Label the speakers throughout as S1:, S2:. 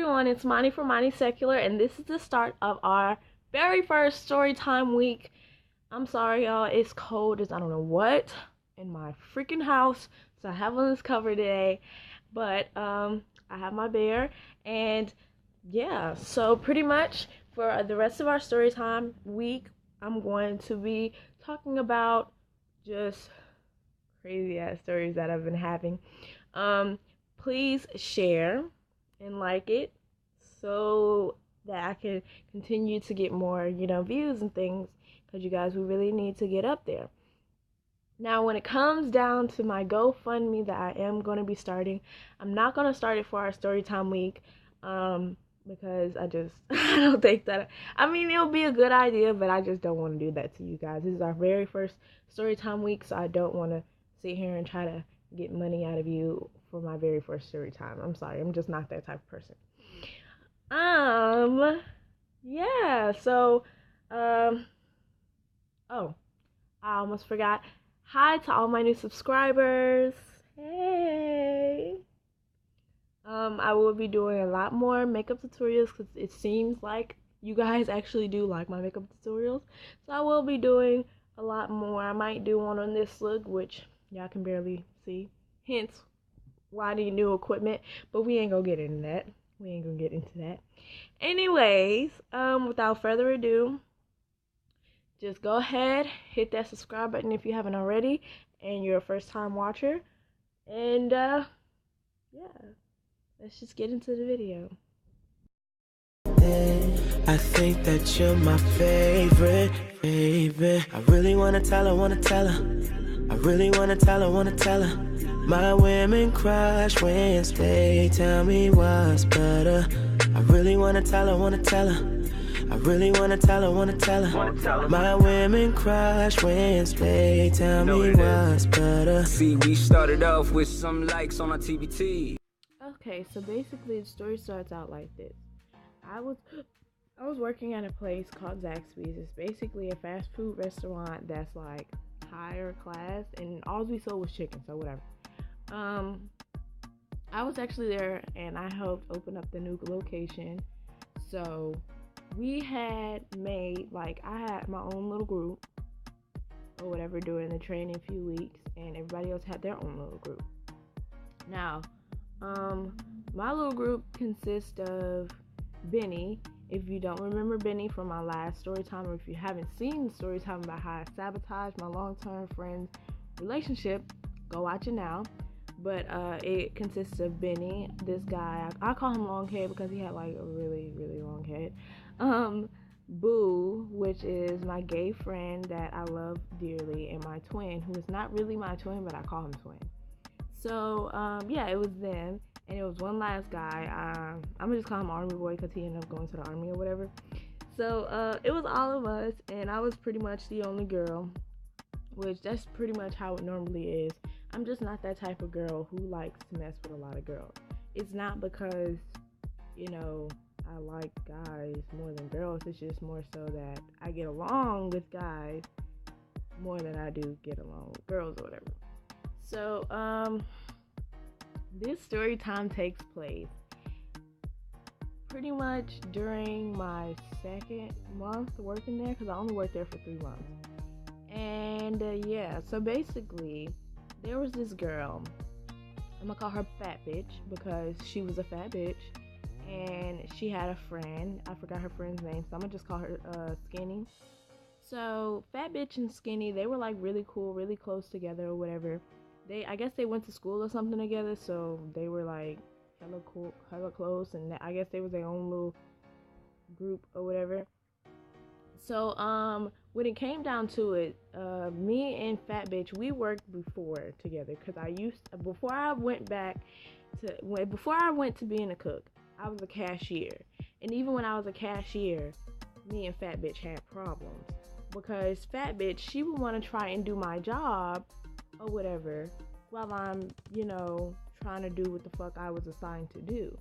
S1: everyone, it's Monty from Monty Secular, and this is the start of our very first Storytime week. I'm sorry, y'all, it's cold as I don't know what in my freaking house, so I have on this cover today, but I have my bear, and yeah, so pretty much for the rest of our Storytime week, I'm going to be talking about just crazy ass stories that I've been having. Please share and like it so that I can continue to get more, views and things, because you guys, we really need to get up there. Now, when it comes down to my GoFundMe that I am going to be starting, I'm not going to start it for our Storytime week, because I don't think that, it'll be a good idea, but I just don't want to do that to you guys. This is our very first Storytime week, so I don't want to sit here and try to get money out of you for my very first story time. I'm sorry, I'm just not that type of person. Yeah, so, oh, I almost forgot. Hi to all my new subscribers. Hey. I will be doing a lot more makeup tutorials because it seems like you guys actually do like my makeup tutorials. So I will be doing a lot more. I might do one on this look, which y'all can barely see. Hence, why I need new equipment. But we ain't gonna get into that. Anyways, without further ado, just go ahead, hit that subscribe button if you haven't already, and you're a first-time watcher. And, yeah. Let's just get into the video.
S2: I think that you're my favorite, baby. I really wanna tell her. I really wanna tell her. My women crush Wednesday. Tell me what's better. I really wanna tell her. I really wanna tell her. My women crush Wednesday. Tell me what's better.
S3: See, we started off with some likes on our TBT.
S1: Okay, so basically the story starts out like this. I was working at a place called Zaxby's. It's basically a fast food restaurant that's like higher class, and all we sold was chicken, so whatever. I was actually there, and I helped open up the new location. So we had made, I had my own little group or whatever during the training few weeks, and everybody else had their own little group. Now, my little group consists of Benny. If you don't remember Benny from my last story time, or if you haven't seen the story time about how I sabotaged my long-term friend's relationship, go watch it now. But it consists of Benny, this guy, I call him Longhead because he had like a really, really long head. Boo, which is my gay friend that I love dearly, and my twin, who is not really my twin, but I call him twin. So, yeah, it was them, and it was one last guy. I'm gonna just call him Army Boy because he ended up going to the Army or whatever. So, it was all of us, and I was pretty much the only girl, which that's pretty much how it normally is. I'm just not that type of girl who likes to mess with a lot of girls. It's not because, I like guys more than girls. It's just more so that I get along with guys more than I do get along with girls or whatever. So, this story time takes place pretty much during my second month working there, because I only worked there for 3 months. And, yeah, so basically, there was this girl. I'm gonna call her Fat Bitch because she was a fat bitch. And she had a friend. I forgot her friend's name, so I'm gonna just call her Skinny. So, Fat Bitch and Skinny, they were like really cool, really close together or whatever. I guess they went to school or something together, so they were like hella cool, hella close, and I guess they was their own little group or whatever. So, when it came down to it, me and Fat Bitch, we worked before together, because before I went to being a cook, I was a cashier. And even when I was a cashier, me and Fat Bitch had problems, because Fat Bitch, she would want to try and do my job or whatever while I'm, trying to do what the fuck I was assigned to do.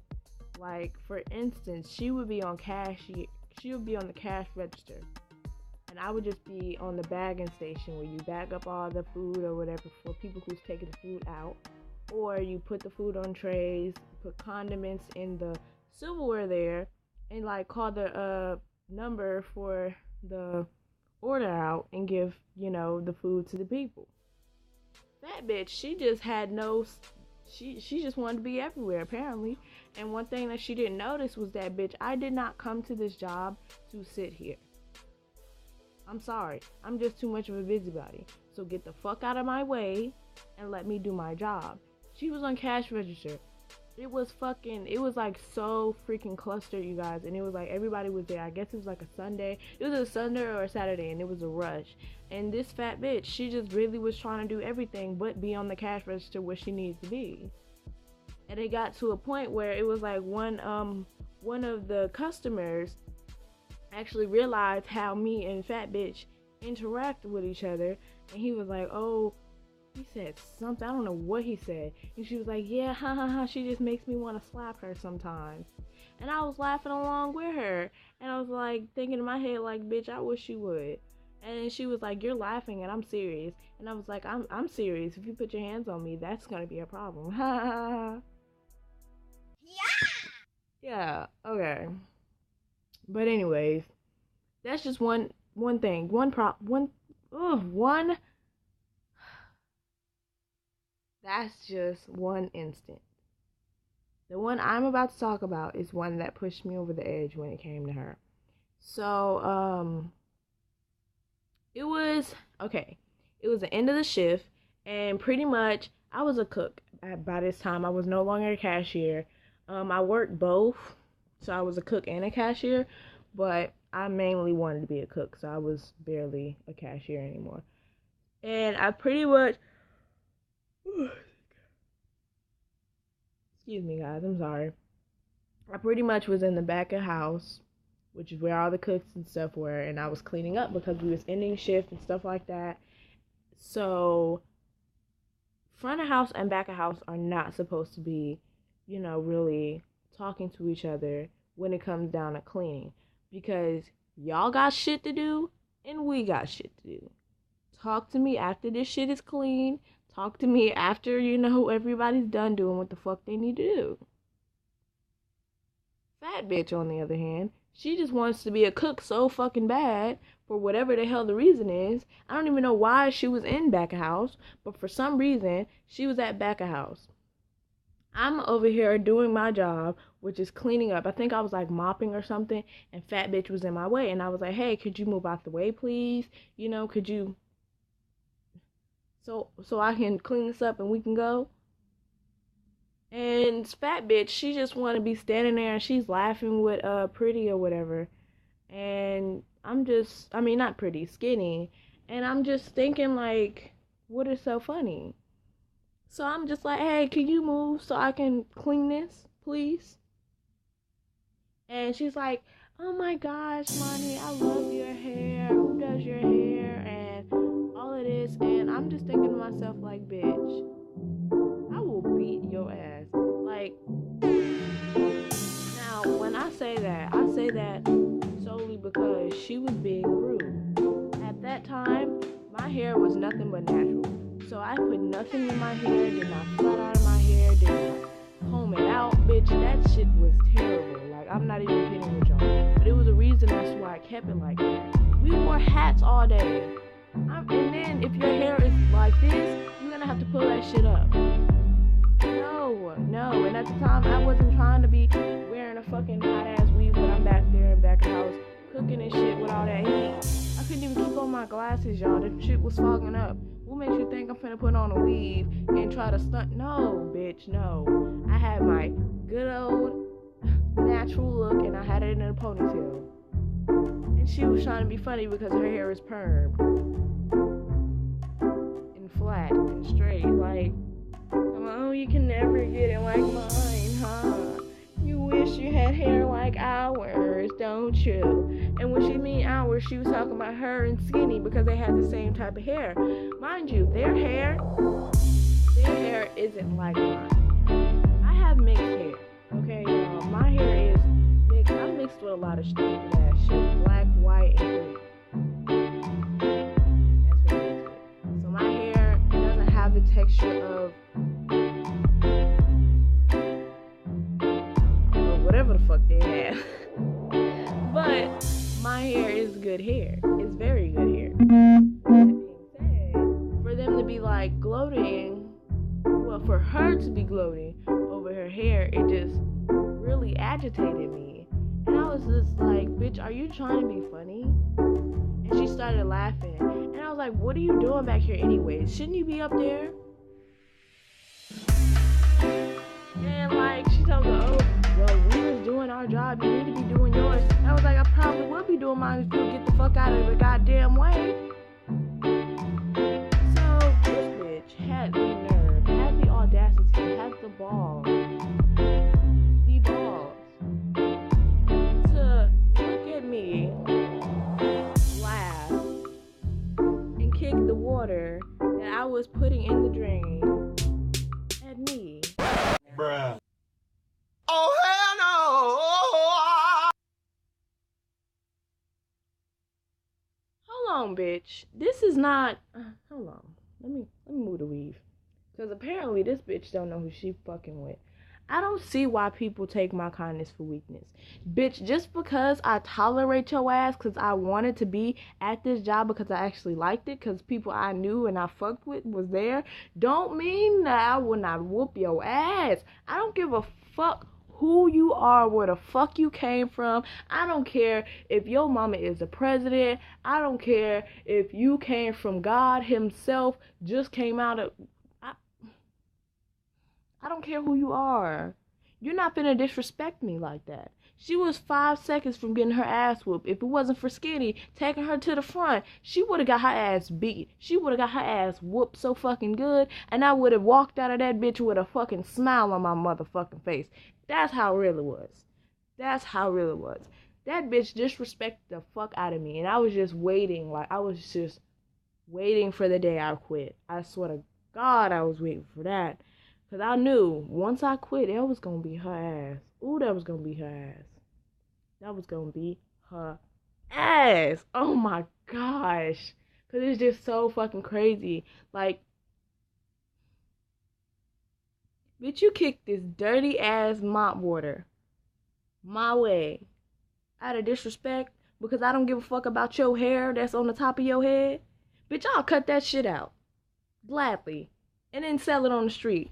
S1: Like, for instance, she would be on the cash register, and I would just be on the bagging station where you bag up all the food or whatever for people who's taking the food out, or you put the food on trays, put condiments in the silverware there and like call the number for the order out and give, the food to the people. That bitch, she just had no, she just wanted to be everywhere apparently. And one thing that she didn't notice was that, bitch, I did not come to this job to sit here. I'm sorry, I'm just too much of a busybody. So get the fuck out of my way and let me do my job. She was on cash register. It was like so freaking clustered, you guys. And it was like everybody was there. I guess it was like a Sunday. It was a Sunday or a Saturday, and it was a rush. And this fat bitch, she just really was trying to do everything but be on the cash register where she needs to be. And it got to a point where it was like one of the customers actually realized how me and fat bitch interact with each other, and he was like, oh, he said something, I don't know what he said, and she was like, yeah, ha ha ha, she just makes me want to slap her sometimes. And I was laughing along with her, and I was like thinking in my head like, bitch, I wish you would. And then she was like, you're laughing and I'm serious. And I was like, I'm serious. If you put your hands on me, that's gonna be a problem. Ha ha ha. Yeah, okay. But anyways, that's just one thing. That's just one instant. The one I'm about to talk about is one that pushed me over the edge when it came to her. So, it was the end of the shift, and pretty much I was a cook. By this time, I was no longer a cashier. I worked both, so I was a cook and a cashier, but I mainly wanted to be a cook, so I was barely a cashier anymore. And I pretty much, excuse me guys, I'm sorry. I pretty much was in the back of the house, which is where all the cooks and stuff were, and I was cleaning up because we was ending shift and stuff like that. So, front of house and back of house are not supposed to be, really talking to each other when it comes down to cleaning, because y'all got shit to do and we got shit to do. Talk to me after this shit is clean. Talk to me after, everybody's done doing what the fuck they need to do. Fat bitch, on the other hand, she just wants to be a cook so fucking bad for whatever the hell the reason is. I don't even know why she was in back of house, but for some reason, she was at back of house. I'm over here doing my job, which is cleaning up. I think I was like mopping or something, and fat bitch was in my way. And I was like, hey, could you move out the way, please? Could you... So I can clean this up and we can go? And fat bitch, she just want to be standing there and she's laughing with Pretty or whatever. And I'm just, not Pretty, Skinny. And I'm just thinking like, what is so funny? So I'm just like, hey, can you move so I can clean this, please? And she's like, oh my gosh, Monty, I love your hair. Who does your hair? And all of this. And I'm just thinking to myself like, bitch, I will beat your ass. Like, now, when I say that solely because she was being rude. At that time, my hair was nothing but natural. So I put nothing in my hair, did not flat out of my hair, did not comb it out, bitch. That shit was terrible. Like, I'm not even kidding with y'all. But it was a reason as to why I kept it like that. We wore hats all day. And then if your hair is like this, you're gonna have to pull that shit up. No. And at the time, I wasn't trying to be wearing a fucking hot ass weave, but I'm back there in back of the house cooking and shit with all that heat. I couldn't even keep on my glasses, y'all. The shit was fogging up. What makes you think I'm finna put on a weave and try to stunt? No, bitch, no. I had my good old natural look, and I had it in a ponytail. And she was trying to be funny because her hair is permed and flat and straight. Like, oh, you can never get it like mine, huh? You wish you had hair like ours, don't you? And when she mean ours, she was talking about her and Skinny because they had the same type of hair. Mind you, their hair isn't like mine. I have mixed hair, okay? My hair is mixed. I'm mixed with a lot of stupid ass shit. Black, white, and green. That's what it is. So my hair doesn't have the texture of whatever the fuck they have. But my hair is good hair. It's very good hair. That being said, for them to be like gloating, well, for her to be gloating over her hair, it just really agitated me. And I was just like, bitch, are you trying to be funny? And she started laughing. And I was like, what are you doing back here anyways? Shouldn't you be up there? And like, she told me, oh, well, we was doing our job. You need to be doing yours. And I was like, I probably will be doing mine if you get the fuck out of the goddamn way. So this bitch had the nerve, had the audacity, had the balls, to look at me, laugh, and kick the water that I was putting in the drain at me.
S2: Bruh.
S4: Oh, hell no!
S1: Hold on, bitch. This is not. Hold on. Let me move the weave. Because apparently this bitch don't know who she fucking with. I don't see why people take my kindness for weakness. Bitch, just because I tolerate your ass because I wanted to be at this job because I actually liked it, because people I knew and I fucked with was there, don't mean that I will not whoop your ass. I don't give a fuck who you are, where the fuck you came from. I don't care if your mama is the president. I don't care if you came from God himself, just came out of... I don't care who you are. You're not finna disrespect me like that. She was 5 seconds from getting her ass whooped. If it wasn't for Skinny taking her to the front, she would have got her ass beat. She would have got her ass whooped so fucking good, and I would have walked out of that bitch with a fucking smile on my motherfucking face. That's how real it was. That's how real it was. That bitch disrespected the fuck out of me, and I was just waiting. Like, I was just waiting for the day I quit. I swear to God, I was waiting for that. Because I knew once I quit, that was going to be her ass. Ooh, that was going to be her ass. That was going to be her ass. Oh my gosh. Because it's just so fucking crazy. Like, bitch, you kicked this dirty ass mop water my way out of disrespect because I don't give a fuck about your hair that's on the top of your head. Bitch, I'll cut that shit out. Gladly. And then sell it on the street.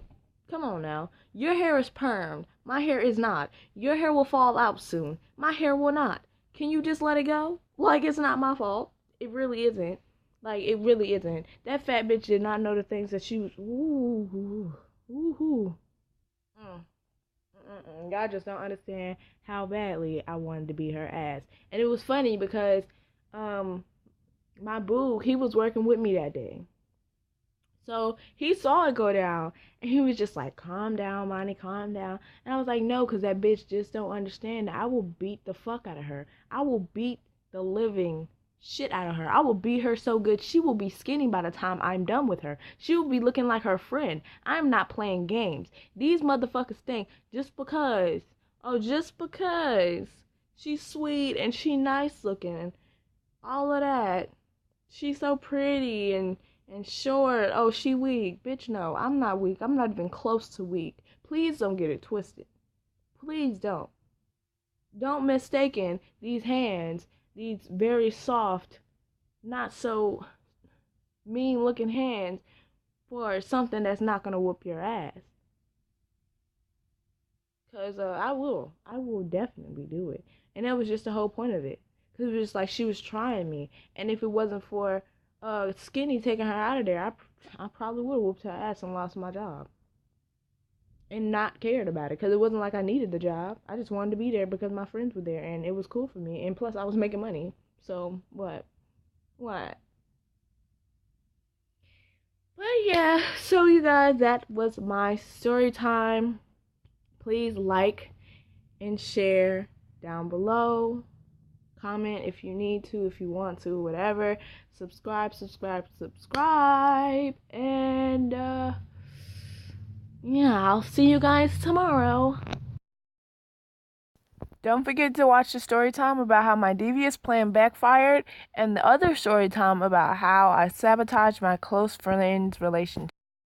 S1: Come on now. Your hair is permed. My hair is not. Your hair will fall out soon. My hair will not. Can you just let it go? Like, it's not my fault. It really isn't. Like, it really isn't. That fat bitch did not know the things that she was... Y'all just don't understand how badly I wanted to beat her ass. And it was funny because my boo, he was working with me that day. So he saw it go down, and he was just like, calm down, Monty, calm down. And I was like, no, because that bitch just don't understand that I will beat the fuck out of her. I will beat the living shit out of her. I will beat her so good, she will be skinny by the time I'm done with her. She will be looking like her friend. I'm not playing games. These motherfuckers think just because she's sweet and she nice looking and all of that, she's so pretty and short, oh, she weak. Bitch, no, I'm not weak. I'm not even close to weak. Please don't get it twisted. Please don't. Don't mistaken these hands, these very soft, not so mean looking hands, for something that's not gonna whoop your ass. Cause I will definitely do it. And that was just the whole point of it. Cause it was just like she was trying me. And if it wasn't for Skinny taking her out of there, I probably would have whooped her ass and lost my job. And not cared about it. Because it wasn't like I needed the job. I just wanted to be there because my friends were there. And it was cool for me. And plus, I was making money. So, what? But yeah. So, you guys, that was my story time. Please like and share down below. Comment if you need to, if you want to, whatever. Subscribe. And, yeah, I'll see you guys tomorrow. Don't forget to watch the story time about how my devious plan backfired and the other story time about how I sabotaged my close friend's relationship.